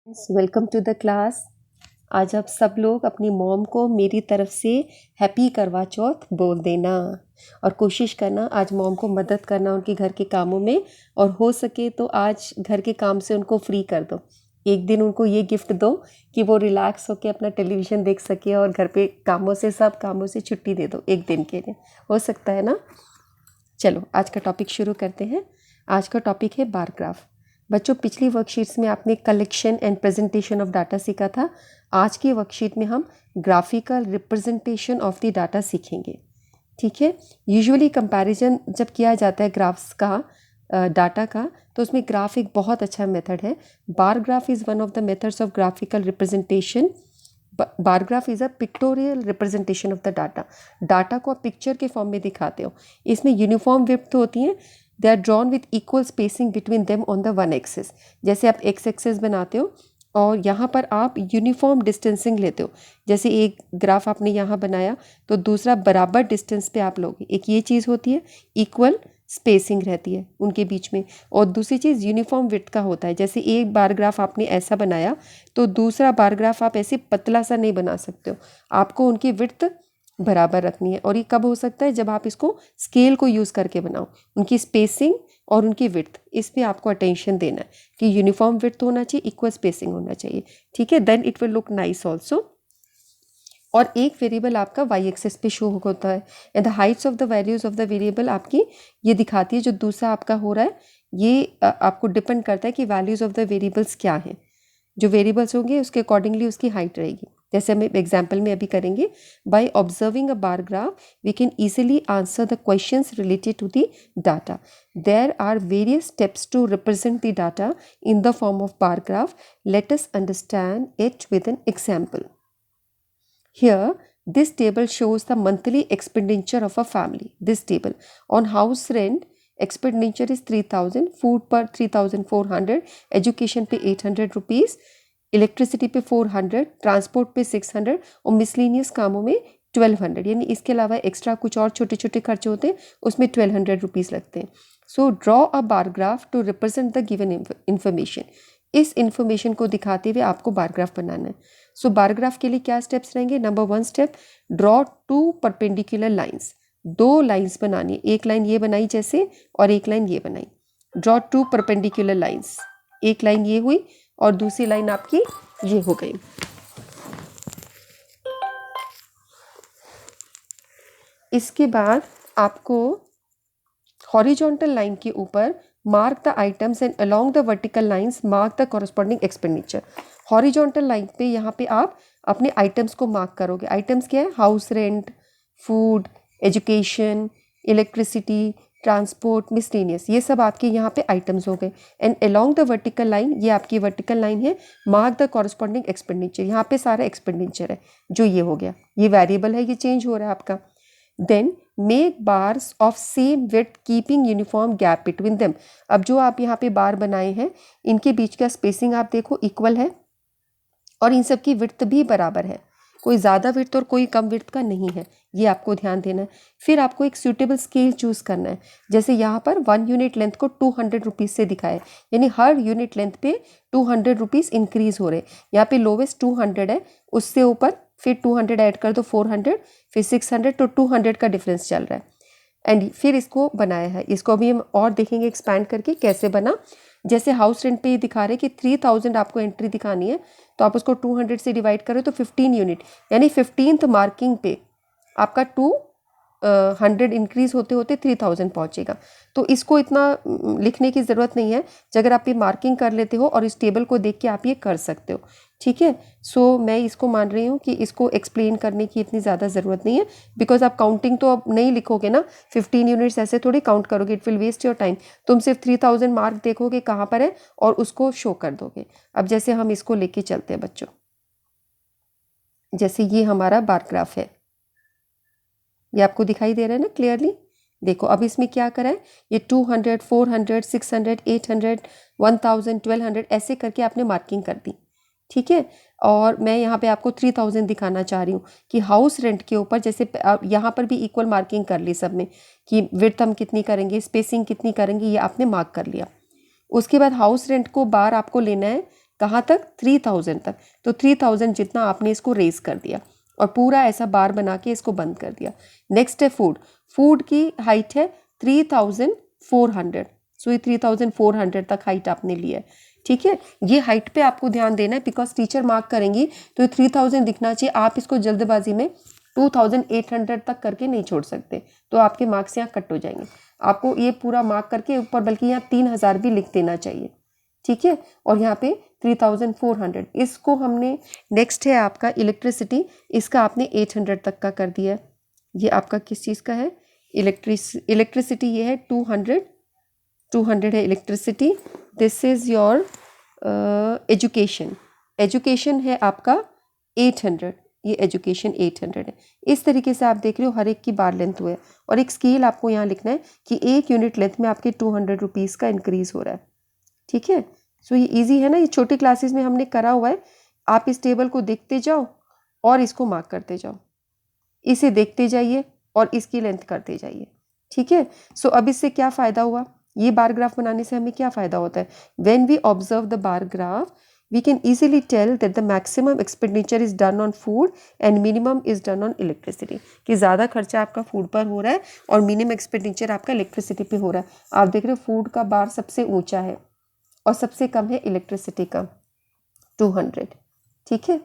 Welcome to the class. आज आप सब लोग अपनी मॉम को मेरी तरफ से हैप्पी करवा चौथ बोल देना और कोशिश करना आज मॉम को मदद करना उनके घर के कामों में, और हो सके तो आज घर के काम से उनको फ्री कर दो। एक दिन उनको ये गिफ्ट दो कि वो रिलैक्स होकर अपना टेलीविज़न देख सके और घर पे कामों से, सब कामों से छुट्टी दे दो एक दिन के लिए। हो सकता है ना। चलो आज का टॉपिक शुरू करते हैं। आज का टॉपिक है बार ग्राफ। बच्चों, पिछली वर्कशीट्स में आपने collection and presentation of data सीखा था। आज की वर्कशीट में हम graphical representation of the data सीखेंगे। ठीक है। यूजुअली कंपैरिजन जब किया जाता है ग्राफ्स का, डाटा का, तो उसमें ग्राफ एक बहुत अच्छा मेथड है। Bar graph is one of the methods of graphical representation. Bar graph is a pictorial representation of the data. Data को आप पिक्चर के फॉर्म में दिखाते हो। इसमें यूनिफॉर्म विड्थ होती है। They are drawn with equal spacing between them on the one axis. जैसे आप एक्स एक्सिस बनाते हो और यहाँ पर आप यूनिफॉर्म डिस्टेंसिंग लेते हो। जैसे एक ग्राफ आपने यहाँ बनाया तो दूसरा बराबर डिस्टेंस पे आप लोगे। एक ये चीज़ होती है, इक्वल स्पेसिंग रहती है उनके बीच में। और दूसरी चीज़ यूनिफॉर्म विड्थ का होता है। जैसे एक बार ग्राफ आपने ऐसा बनाया तो दूसरा बार ग्राफ आप ऐसे पतला सा नहीं बना सकते हो। आपको उनकी विड्थ बराबर रखनी है। और ये कब हो सकता है? जब आप इसको स्केल को यूज़ करके बनाओ। उनकी स्पेसिंग और उनकी विड्थ, इस पे आपको अटेंशन देना है कि यूनिफॉर्म विड्थ होना चाहिए, इक्वल स्पेसिंग होना चाहिए। ठीक है। Then it will look nice also. और एक वेरिएबल आपका वाई एक्सिस पे शो होता है and the Heights of the values of the variable आपकी ये दिखाती है। जो दूसरा आपका हो रहा है ये आपको डिपेंड करता है कि वैल्यूज ऑफ द वेरिएबल्स क्या हैं। जो वेरिएबल्स होंगे उसके अकॉर्डिंगली उसकी हाइट रहेगी। जैसे हम एग्जाम्पल में अभी करेंगे, by observing a bar graph we can easily answer the questions related to the data. There are various steps to represent the data in the form of bar graph. Let us understand it with an example. Here, this table shows the monthly expenditure of a family. This table on house rent expenditure is 3,000, food per 3,400, education पे 800 rupees, electricity पे 400, transport पे 600 और miscellaneous कामों में 1200। यानी इसके अलावा extra कुछ और छोटे छोटे खर्चे होते हैं उसमें 1200 रुपीज़ लगते हैं। So draw a bar graph to represent the given information. इस इंफॉर्मेशन को दिखाते हुए आपको बार ग्राफ बनाना है। सो बार ग्राफ के लिए क्या स्टेप्स रहेंगे? Number 1 step, draw 2 perpendicular lines. 2 lines बनानी है। एक लाइन ये बनाई जैसे और एक लाइन ये बनाई। Draw 2 perpendicular lines. एक लाइन ये हुई और दूसरी लाइन आपकी ये हो गई। इसके बाद आपको हॉरिजॉन्टल लाइन के ऊपर mark the items and along the vertical lines mark the corresponding expenditure. Horizontal line पे यहाँ पे आप अपने आइटम्स को मार्क करोगे। आइटम्स क्या है? House rent, food, education, electricity, transport, miscellaneous, ये सब आपके यहाँ पे आइटम्स हो गए। And along the vertical line, ये आपकी वर्टिकल लाइन है, मार्क द कॉरस्पॉन्डिंग एक्सपेंडिचर। यहाँ पे सारा एक्सपेंडिचर है जो ये हो गया। ये वेरिएबल है, ये चेंज हो रहा है आपका। Then make bars of same width keeping uniform gap between them. अब जो आप यहाँ पे बार बनाए हैं इनके बीच का स्पेसिंग आप देखो इक्वल है और इन सब की विड्थ भी बराबर है। कोई ज़्यादा विड्थ और कोई कम विड्थ का नहीं है, ये आपको ध्यान देना है। फिर आपको एक सूटेबल स्केल चूज़ करना है। जैसे यहाँ पर 1 यूनिट लेंथ को 200 रुपीज़ से दिखाए, यानी हर यूनिट लेंथ पे 200 रुपीज़ इंक्रीज़ हो रहे। यहाँ पे लोवेस्ट 200 है, उससे ऊपर फिर 200 ऐड कर दो, 400, फिर 600, तो 200 का डिफरेंस चल रहा है। एंड फिर इसको बनाया है। इसको अभी हम और देखेंगे एक्सपैंड करके कैसे बना। जैसे हाउस रेंट पे ये दिखा रहे कि 3000 आपको एंट्री दिखानी है, तो आप उसको 200 से डिवाइड करो तो 15 यूनिट, यानी 15th मार्किंग पे आपका 200 इंक्रीज होते होते 3000 पहुंचेगा। तो इसको इतना लिखने की ज़रूरत नहीं है। अगर आप ये मार्किंग कर लेते हो और इस टेबल को देख के आप ये कर सकते हो। ठीक है। सो मैं इसको मान रही हूँ कि इसको एक्सप्लेन करने की इतनी ज़्यादा ज़रूरत नहीं है, बिकॉज आप काउंटिंग तो अब नहीं लिखोगे ना। 15 यूनिट्स ऐसे थोड़ी काउंट करोगे, it will waste your time. तुम सिर्फ 3000 मार्क देखोगे कहाँ पर है और उसको शो कर दोगे। अब जैसे हम इसको लेके चलते हैं बच्चों, जैसे ये हमारा बार ग्राफ है, ये आपको दिखाई दे रहा है ना क्लियरली। देखो अब इसमें क्या करा है, ये 200, 400, 600, 800, 1000, 1200 ऐसे करके आपने मार्किंग कर दी। ठीक है। और मैं यहाँ पे आपको 3000 दिखाना चाह रही हूँ कि हाउस रेंट के ऊपर, जैसे यहाँ पर भी इक्वल मार्किंग कर ली सब में कि विड्थ हम कितनी करेंगे, स्पेसिंग कितनी करेंगे, ये आपने मार्क कर लिया। उसके बाद हाउस रेंट को बार आपको लेना है कहाँ तक, 3000 तक। तो 3000 जितना आपने इसको रेज कर दिया और पूरा ऐसा बार बना के इसको बंद कर दिया। नेक्स्ट है फूड। फूड की हाइट है 3400। सो ये 3400 तक हाइट आपने लिया है, ठीक है। ये हाइट पे आपको ध्यान देना है बिकॉज टीचर मार्क करेंगी तो 3000 दिखना चाहिए। आप इसको जल्दबाजी में 2800 तक करके नहीं छोड़ सकते, तो आपके मार्क्स यहाँ कट हो जाएंगे। आपको ये पूरा मार्क करके ऊपर बल्कि यहाँ 3000 भी लिख देना चाहिए, ठीक है। और यहाँ पे 3400 इसको हमने। नेक्स्ट है आपका इलेक्ट्रिसिटी, इसका आपने 800 तक का कर दिया है। ये आपका किस चीज़ का है, इलेक्ट्रिसिटी ये है 200 है electricity. This is your education. Education है आपका 800, ये एजुकेशन 800 है। इस तरीके से आप देख रहे हो हर एक की बार लेंथ हुआ है। और एक स्केल आपको यहाँ लिखना है कि 1 यूनिट लेंथ में आपके 200 रुपीज़ का इंक्रीज़ हो रहा है, ठीक है। सो ये इजी है ना, ये छोटी क्लासेस में हमने करा हुआ है। आप इस टेबल को देखते जाओ और इसको मार्क करते जाओ, इसे देखते जाइए और इसकी लेंथ करते जाइए, ठीक है। सो अब इससे क्या फ़ायदा हुआ, ये बार ग्राफ बनाने से हमें क्या फ़ायदा होता है, when we observe the bar graph we can easily tell that the maximum expenditure is done on food and minimum is done on electricity, कि ज़्यादा खर्चा आपका फूड पर हो रहा है और मिनिमम एक्सपेंडिचर आपका इलेक्ट्रिसिटी पे हो रहा है। आप देख रहे हो फूड का बार सबसे ऊंचा है और सबसे कम है इलेक्ट्रिसिटी का 200, ठीक है।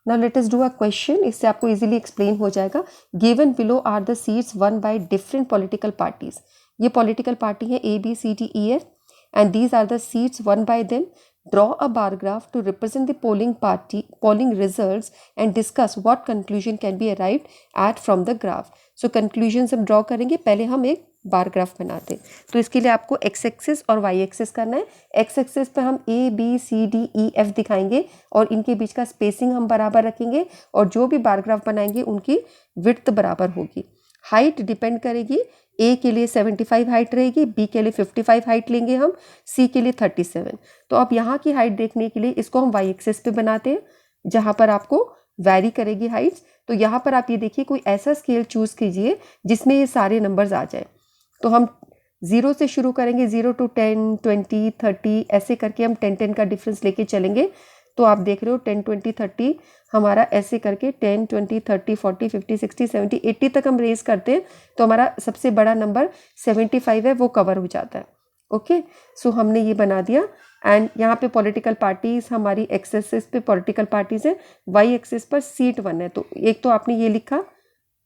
Now let us do a question, इससे आपको इजीली एक्सप्लेन हो जाएगा। Given below are the seats won by different political parties. ये पॉलिटिकल पार्टी है ABCDEF and these are the seats won by them. Draw a bar graph to represent the polling results and discuss what conclusion can be arrived at from the graph. So conclusions हम draw करेंगे, पहले हम एक bar graph बनाते हैं। तो इसके लिए आपको x एक्सिस और y एक्सिस करना है। x एक्सिस पे हम ABCDEF दिखाएंगे और इनके बीच का स्पेसिंग हम बराबर रखेंगे और जो भी बार ग्राफ बनाएंगे उनकी विड्थ बराबर होगी। हाइट डिपेंड करेगी, A के लिए 75 हाइट रहेगी, B के लिए 55 हाइट लेंगे हम, C के लिए 37। तो अब यहाँ की हाइट देखने के लिए इसको हम y एक्सिस पे बनाते हैं जहाँ पर आपको वैरी करेगी हाइट्स। तो यहाँ पर आप ये देखिए कोई ऐसा स्केल चूज़ कीजिए जिसमें ये सारे नंबर्स आ जाए। तो हम 0 से शुरू करेंगे, 0 to 10, 20, 30 ऐसे करके हम 10 का डिफरेंस लेके चलेंगे। तो आप देख रहे हो 10, 20, 30 हमारा ऐसे करके 10, 20, 30, 40, 50, 60, 70, 80 तक हम रेज करते हैं तो हमारा सबसे बड़ा नंबर 75 है, वो कवर हो जाता है। ओके, सो हमने ये बना दिया। एंड यहाँ पे पॉलिटिकल पार्टीज हमारी एक्स एक्सिस पे पॉलिटिकल पार्टीज है, वाई एक्सिस पर सीट 1 है। तो एक तो आपने ये लिखा,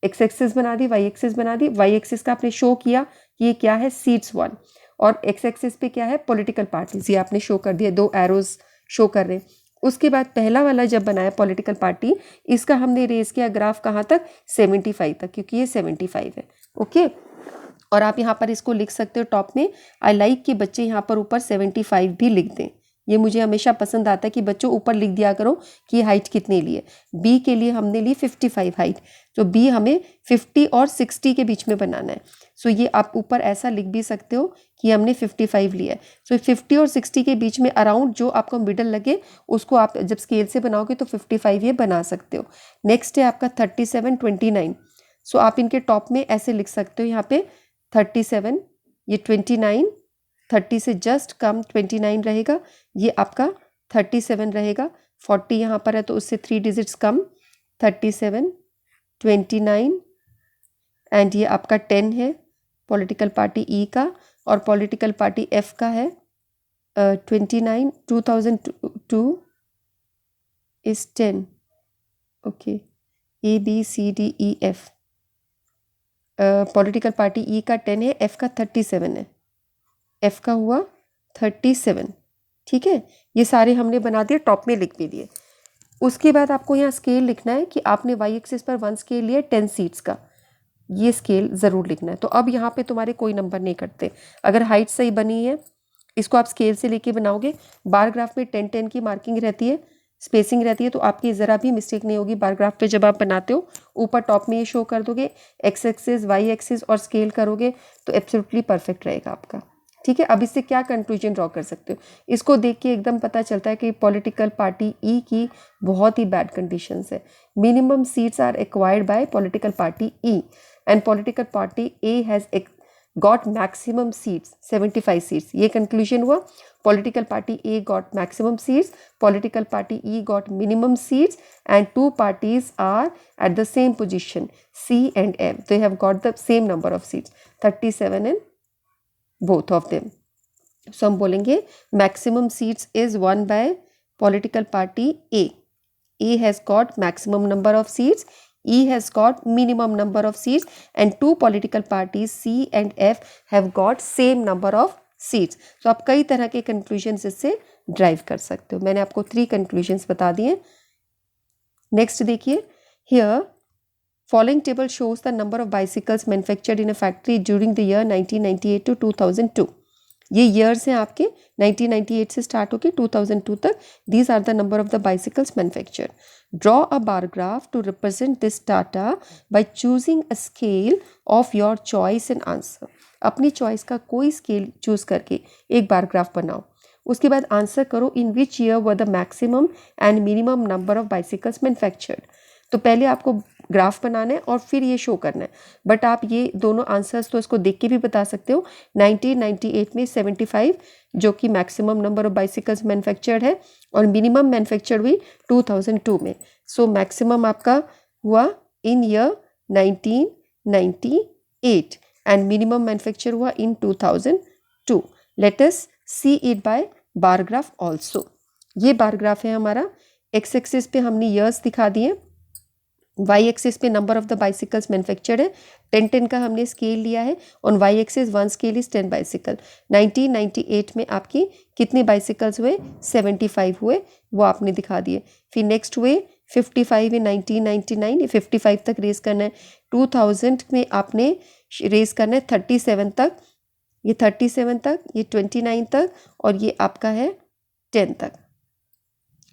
एक्स एक्सिस बना दी, वाई एक्सिस बना दी। वाई एक्सिस का आपने शो किया कि ये क्या है, सीट्स 1, और एक्स एक्सिस पे क्या है, पॉलिटिकल पार्टीज, ये आपने शो कर दिया, 2 एरोज शो कर रहे हैं। उसके बाद पहला वाला जब बनाया पॉलिटिकल पार्टी, इसका हमने रेज किया ग्राफ कहाँ तक, 75 तक, क्योंकि ये 75 है। ओके, और आप यहाँ पर इसको लिख सकते हो टॉप में, आई लाइक कि बच्चे यहाँ पर ऊपर 75 भी लिख दें। ये मुझे हमेशा पसंद आता है कि बच्चों ऊपर लिख दिया करो कि हाइट कितने लिए। बी के लिए हमने ली 55 हाइट, तो बी हमें 50 और 60 के बीच में बनाना है। सो ये आप ऊपर ऐसा लिख भी सकते हो कि हमने 55 लिया है। सो 50 और 60 के बीच में अराउंड जो आपको मिडल लगे उसको आप जब स्केल से बनाओगे तो 55 ये बना सकते हो। नेक्स्ट है आपका 37, 29। सो आप इनके टॉप में ऐसे लिख सकते हो, यहाँ पे 37, ये 29, 30 से जस्ट कम 29 रहेगा, ये आपका 37 रहेगा। 40 यहाँ पर है तो उससे 3 डिजिट्स कम, 37, 29 एंड ये आपका 10 है पॉलिटिकल पार्टी ई का, और पॉलिटिकल पार्टी एफ का है 29, 2002 is 10। Okay, ABCDEF, political party E का 10 है, एफ का 37 है, एफ का हुआ 37। ठीक है, ये सारे हमने बना दिए, टॉप में लिख भी दिए। उसके बाद आपको यहाँ स्केल लिखना है कि आपने वाई एक्सिस पर 1 स्केल लिया 10 सीट्स का, ये स्केल ज़रूर लिखना है। तो अब यहाँ पे तुम्हारे कोई नंबर नहीं कटते। अगर हाइट सही बनी है, इसको आप स्केल से लेके बनाओगे, बार ग्राफ में 10-10 की मार्किंग रहती है, स्पेसिंग रहती है, तो आपकी ज़रा भी मिस्टेक नहीं होगी बार ग्राफ पे। जब आप बनाते हो ऊपर टॉप में ये शो कर दोगे, एक्स एक्सिस, वाई एक्सिस और स्केल करोगे तो एब्सोल्युटली परफेक्ट रहेगा आपका। ठीक है, अब इससे क्या कंक्लूजन ड्रॉ कर सकते हो, इसको देख के एकदम पता चलता है कि पॉलिटिकल पार्टी ई की बहुत ही बैड कंडीशंस है। Minimum seats are acquired by political party E and political party A has got maximum seats 75 seats. ये कंक्लूजन हुआ। Political party A got maximum seats, political party E got minimum seats, and two parties are at the same position, C and M. They have got the same number of seats, 37 in both of them. So हम बोलेंगे maximum seats is won by political party A. A has got maximum number of seats, E has got minimum number of seats, and two political parties C and F have got same number of seats. So आप कई तरह के conclusions इससे drive कर सकते हो. मैंने आपको 3 conclusions बता दिए. नेक्स्ट देखिए, here following table shows the number of bicycles manufactured in a factory during the year 1998 to 2002. ये years हैं आपके 1998 से स्टार्ट होके 2002 तक. These are the number of the bicycles manufactured. Draw a bar graph to represent this data by choosing a scale of your choice and answer. अपनी choice का कोई scale choose करके एक बार ग्राफ बनाओ. उसके बाद आंसर करो in which year were the maximum and minimum number of bicycles manufactured. तो पहले आपको ग्राफ बनाना है और फिर ये शो करना है. बट आप ये दोनों आंसर्स तो इसको देख के भी बता सकते हो. 1998 में 75 जो कि maximum number of bicycles manufactured है और मिनिमम मैन्युफैक्चर्ड हुई 2002 में. सो मैक्सिमम आपका हुआ इन ईयर 1998 एंड मिनिमम मैन्युफैक्चर हुआ इन 2002. Let us see it by bar graph also. ये बार ग्राफ है हमारा. एक्स एक्सिस पे हमने ईयर्स दिखा दिए, वाई एक्सिस पे number of the bicycles manufactured है. 10 का हमने स्केल लिया है. On Y axis 1 scale is 10 bicycle. 1998 में आपकी कितने बाइसिकल्स हुए? 75 हुए, वो आपने दिखा दिए. फिर नेक्स्ट हुए 55 इन 1999, ये 55 तक रेस करना है. 2000 में आपने रेस करना है 37 तक, ये 37 तक, ये 29 तक और ये आपका है 10 तक.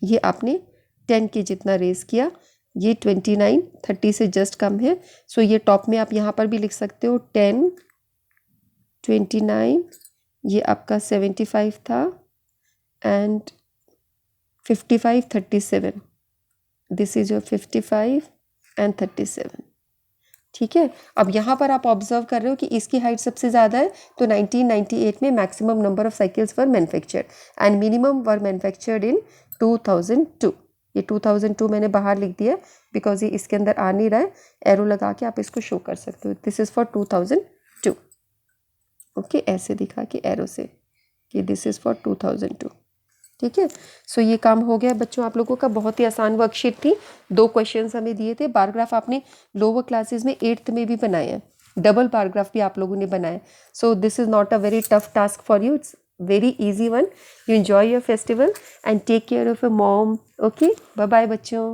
ये आपने 10 के जितना रेस किया. ये 29 30 से जस्ट कम है. सो ये टॉप में आप यहाँ पर भी लिख सकते हो 10 29, ये आपका 75 था and 55 37. This is your 55 and 37. ठीक है. अब यहाँ पर आप ऑब्जर्व कर रहे हो कि इसकी हाइट सबसे ज़्यादा है. तो 1998 में maximum number of cycles were manufactured and minimum were manufactured in 2002. ये 2002 मैंने बाहर लिख दिया बिकॉज ये इसके अंदर आ नहीं रहा है. एरो लगा के आप इसको शो कर सकते हो. This is for 2002. ओके, ऐसे दिखा के एरो से कि दिस इज़ फॉर 2002. ठीक है. सो ये काम हो गया बच्चों आप लोगों का. बहुत ही आसान वर्कशीट थी. 2 क्वेश्चंस हमें दिए थे. बारग्राफ आपने लोअर क्लासेस में 8th में भी बनाए हैं. डबल बारग्राफ भी आप लोगों ने बनाए. So this is not a very tough task for you. It's very easy one. You enjoy your festival and take care of your mom. Okay, bye bye बच्चों.